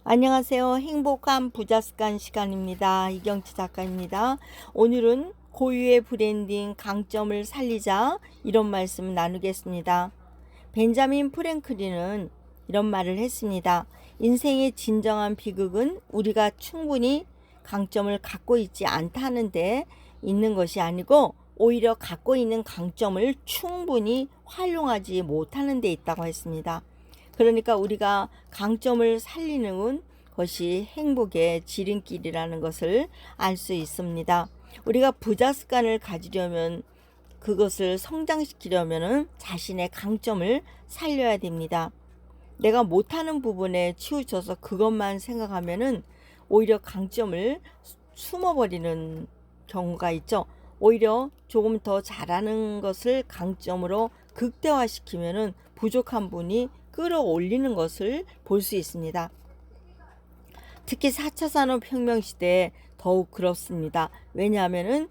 안녕하세요. 행복한 부자습관 시간입니다. 이경치 작가입니다. 오늘은 고유의 브랜딩 강점을 살리자 이런 말씀 나누겠습니다. 벤자민 프랭클린은 이런 말을 했습니다. 인생의 진정한 비극은 우리가 충분히 강점을 갖고 있지 않다는데 있는 것이 아니고 오히려 갖고 있는 강점을 충분히 활용하지 못하는 데 있다고 했습니다. 그러니까 우리가 강점을 살리는 것이 행복의 지름길이라는 것을 알 수 있습니다. 우리가 부자 습관을 가지려면 그것을 성장시키려면 자신의 강점을 살려야 됩니다. 내가 못하는 부분에 치우쳐서 그것만 생각하면 오히려 강점을 숨어버리는 경우가 있죠. 오히려 조금 더 잘하는 것을 강점으로 극대화시키면 부족한 분이 끌어올리는 것을 볼 수 있습니다. 특히 4차 산업혁명 시대에 더욱 그렇습니다. 왜냐하면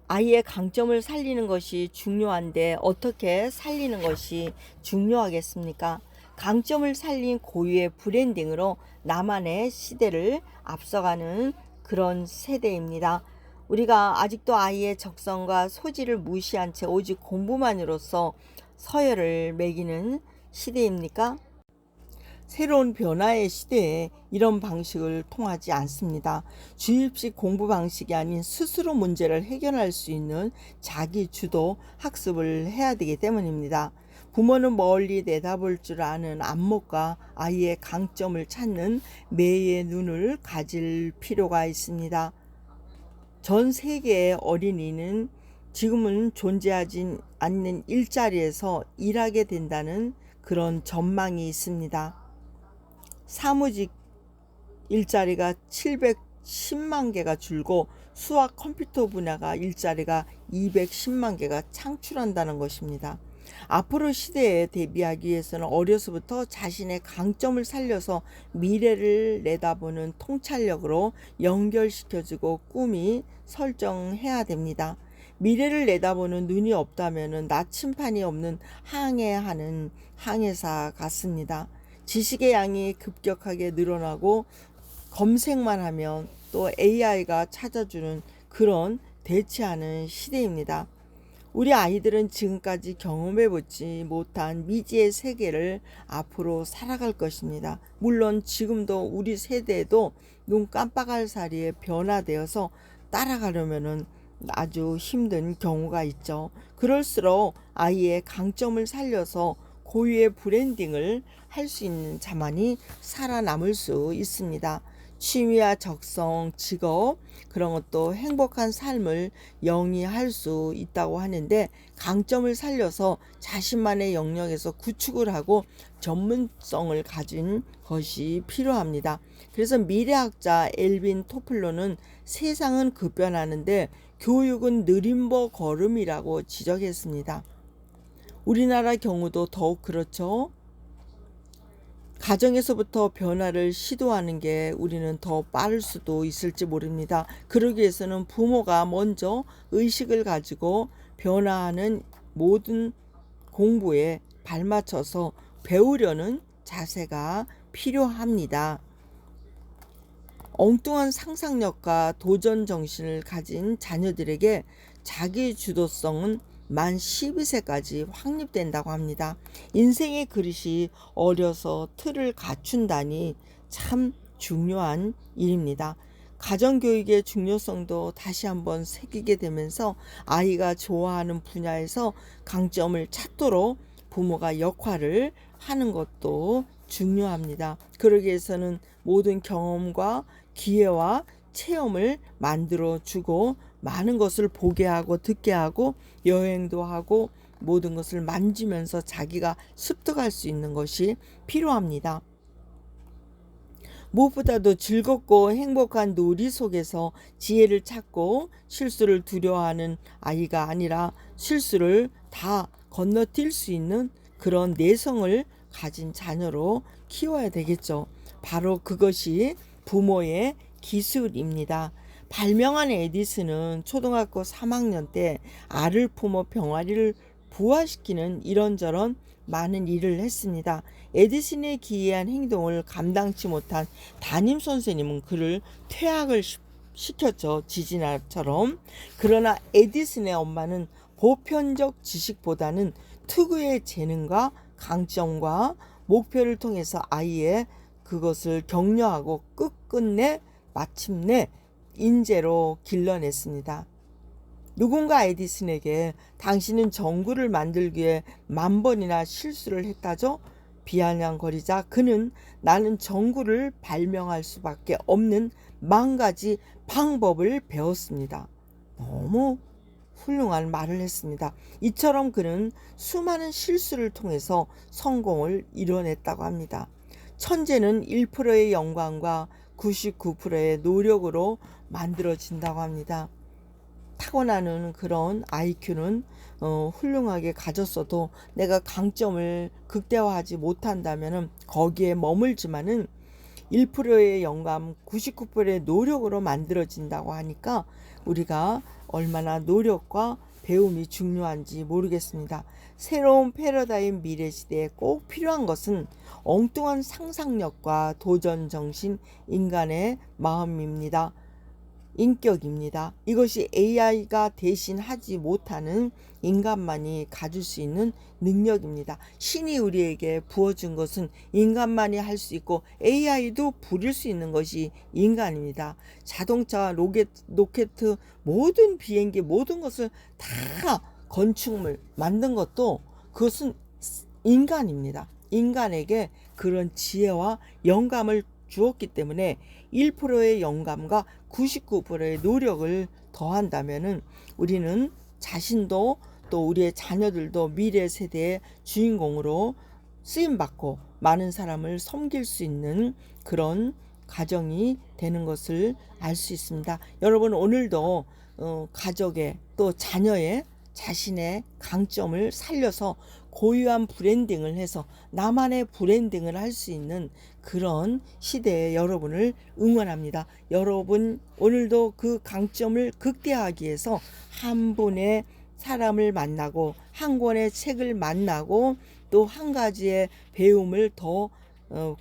아이의 강점을 살리는 것이 중요한데 어떻게 살리는 것이 중요하겠습니까? 강점을 살린 고유의 브랜딩으로 나만의 시대를 앞서가는 그런 세대입니다. 우리가 아직도 아이의 적성과 소질을 무시한 채 오직 공부만으로써 서열을 매기는 시대입니까? 새로운 변화의 시대에 이런 방식을 통하지 않습니다. 주입식 공부 방식이 아닌 스스로 문제를 해결할 수 있는 자기 주도 학습을 해야 되기 때문입니다. 부모는 멀리 내다볼 줄 아는 안목과 아이의 강점을 찾는 매의 눈을 가질 필요가 있습니다. 전 세계의 어린이는 지금은 존재하지 않는 일자리에서 일하게 된다는 그런 전망이 있습니다. 사무직 일자리가 710만 개가 줄고 수학 컴퓨터 분야가 일자리가 210만 개가 창출한다는 것입니다. 앞으로 시대에 대비하기 위해서는 어려서부터 자신의 강점을 살려서 미래를 내다보는 통찰력으로 연결시켜주고 꿈이 설정해야 됩니다. 미래를 내다보는 눈이 없다면 나침판이 없는 항해하는 항해사 같습니다. 지식의 양이 급격하게 늘어나고 검색만 하면 또 AI가 찾아주는 그런 대체하는 시대입니다. 우리 아이들은 지금까지 경험해보지 못한 미지의 세계를 앞으로 살아갈 것입니다. 물론 지금도 우리 세대도 눈 깜빡할 사이에 변화되어서 따라가려면 아주 힘든 경우가 있죠. 그럴수록 아이의 강점을 살려서 고유의 브랜딩을 할 수 있는 자만이 살아남을 수 있습니다. 취미와 적성, 직업 그런 것도 행복한 삶을 영위할 수 있다고 하는데 강점을 살려서 자신만의 영역에서 구축을 하고 전문성을 가진 것이 필요합니다. 그래서 미래학자 엘빈 토플러는 세상은 급변하는데 교육은 느린 걸음이라고 지적했습니다. 우리나라 경우도 더욱 그렇죠. 가정에서부터 변화를 시도하는 게 우리는 더 빠를 수도 있을지 모릅니다. 그러기 위해서는 부모가 먼저 의식을 가지고 변화하는 모든 공부에 발맞춰서 배우려는 자세가 필요합니다. 엉뚱한 상상력과 도전 정신을 가진 자녀들에게 자기 주도성은 만 12세까지 확립된다고 합니다. 인생의 그릇이 어려서 틀을 갖춘다니 참 중요한 일입니다. 가정교육의 중요성도 다시 한번 새기게 되면서 아이가 좋아하는 분야에서 강점을 찾도록 부모가 역할을 하는 것도 중요합니다. 그러기 위해서는 모든 경험과 기회와 체험을 만들어 주고 많은 것을 보게 하고 듣게 하고 여행도 하고 모든 것을 만지면서 자기가 습득할 수 있는 것이 필요합니다. 무엇보다도 즐겁고 행복한 놀이 속에서 지혜를 찾고 실수를 두려워하는 아이가 아니라 실수를 다 건너뛸 수 있는 그런 내성을 가진 자녀로 키워야 되겠죠. 바로 그것이 부모의 기술입니다. 발명한 에디슨은 초등학교 3학년 때 알을 품어 병아리를 부활시키는 이런저런 많은 일을 했습니다. 에디슨의 기이한 행동을 감당치 못한 담임 선생님은 그를 퇴학을 시켰죠. 지진아처럼. 그러나 에디슨의 엄마는 보편적 지식보다는 특유의 재능과 강점과 목표를 통해서 아이의 그것을 격려하고 끝끝내 마침내 인재로 길러냈습니다. 누군가 에디슨에게 당신은 전구를 만들기 위해 10,000번이나 실수를 했다죠? 비아냥거리자 그는 나는 전구를 발명할 수밖에 없는 10,000가지 방법을 배웠습니다. 너무 훌륭한 말을 했습니다. 이처럼 그는 수많은 실수를 통해서 성공을 이뤄냈다고 합니다. 천재는 1%의 영광과 99%의 노력으로 만들어진다고 합니다. 타고나는 그런 IQ는 훌륭하게 가졌어도 내가 강점을 극대화하지 못한다면 거기에 머물지만은 1%의 영감 99%의 노력으로 만들어진다고 하니까 우리가 얼마나 노력과 배움이 중요한지 모르겠습니다. 새로운 패러다임 미래 시대에 꼭 필요한 것은 엉뚱한 상상력과 도전 정신, 인간의 마음입니다. 인격입니다. 이것이 AI가 대신하지 못하는 인간만이 가질 수 있는 능력입니다. 신이 우리에게 부어준 것은 인간만이 할 수 있고 AI도 부릴 수 있는 것이 인간입니다. 자동차, 로켓, 모든 비행기, 모든 것을 다 건축물 만든 것도 그것은 인간입니다. 인간에게 그런 지혜와 영감을 주었기 때문에 1%의 영감과 99%의 노력을 더한다면은 우리는 자신도 또 우리의 자녀들도 미래 세대의 주인공으로 쓰임받고 많은 사람을 섬길 수 있는 그런 가정이 되는 것을 알 수 있습니다. 여러분 오늘도 가족의 또 자녀의 자신의 강점을 살려서 고유한 브랜딩을 해서 나만의 브랜딩을 할 수 있는 그런 시대에 여러분을 응원합니다. 여러분 오늘도 그 강점을 극대화하기 위해서 한 분의 사람을 만나고 한 권의 책을 만나고 또 한 가지의 배움을 더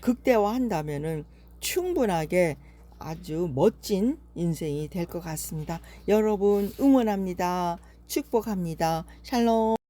극대화한다면은 충분하게 아주 멋진 인생이 될 것 같습니다. 여러분 응원합니다. 축복합니다. 샬롬.